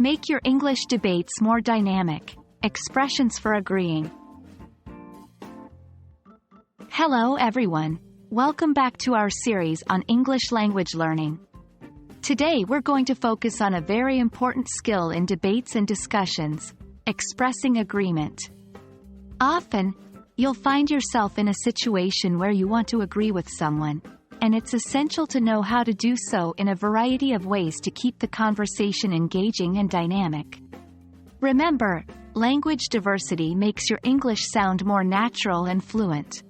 Make your English debates more dynamic. Expressions for agreeing. Hello everyone. Welcome back to our series on English language learning. Today we're going to focus on a very important skill in debates and discussions, expressing agreement. Often, you'll find yourself in a situation where you want to agree with someone, and it's essential to know how to do so in a variety of ways to keep the conversation engaging and dynamic. Remember, language diversity makes your English sound more natural and fluent.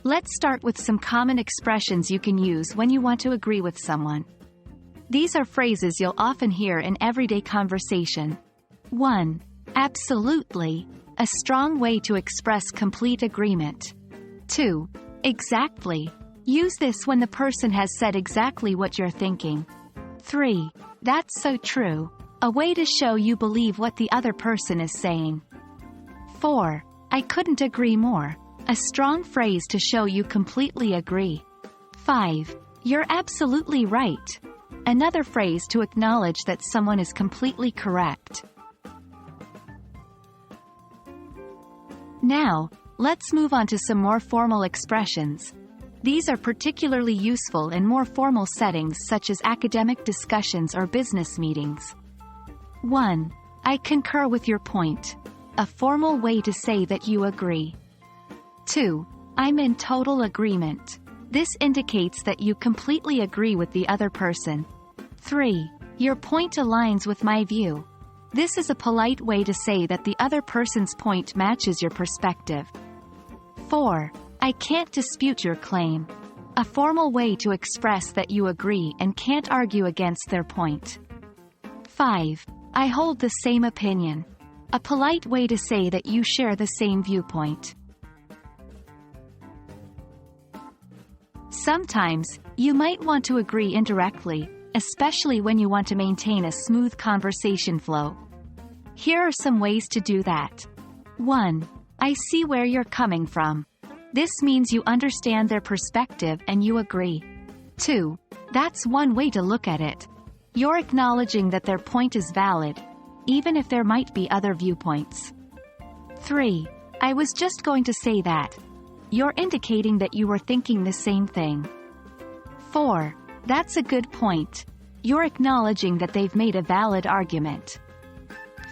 Let's start with some common expressions you can use when you want to agree with someone. These are phrases you'll often hear in everyday conversation. 1. Absolutely, a strong way to express complete agreement. 2. Exactly. Use this when the person has said exactly what you're thinking. 3. That's so true, a way to show you believe what the other person is saying. 4. I couldn't agree more, a strong phrase to show you completely agree. 5. You're absolutely right, another phrase to acknowledge that someone is completely correct. Now, let's move on to some more formal expressions. These are particularly useful in more formal settings such as academic discussions or business meetings. 1. I concur with your point, a formal way to say that you agree. 2. I'm in total agreement. This indicates that you completely agree with the other person. 3. Your point aligns with my view. This is a polite way to say that the other person's point matches your perspective. 4. I can't dispute your claim. A formal way to express that you agree and can't argue against their point. 5. I hold the same opinion. A polite way to say that you share the same viewpoint. Sometimes, you might want to agree indirectly, especially when you want to maintain a smooth conversation flow. Here are some ways to do that. 1. I see where you're coming from. This means you understand their perspective and you agree. 2. That's one way to look at it. You're acknowledging that their point is valid, even if there might be other viewpoints. 3. I was just going to say that. You're indicating that you were thinking the same thing. 4. That's a good point. You're acknowledging that they've made a valid argument.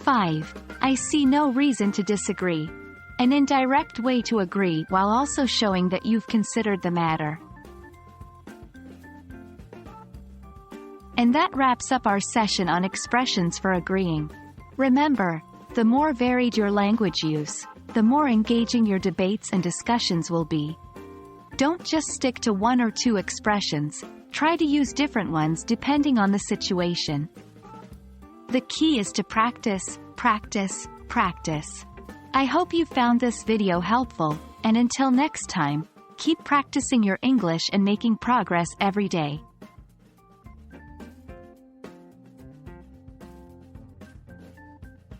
5. I see no reason to disagree. An indirect way to agree while also showing that you've considered the matter. And that wraps up our session on expressions for agreeing. Remember, the more varied your language use, the more engaging your debates and discussions will be. Don't just stick to one or two expressions, try to use different ones depending on the situation. The key is to practice, practice, practice. I hope you found this video helpful, and until next time, keep practicing your English and making progress every day.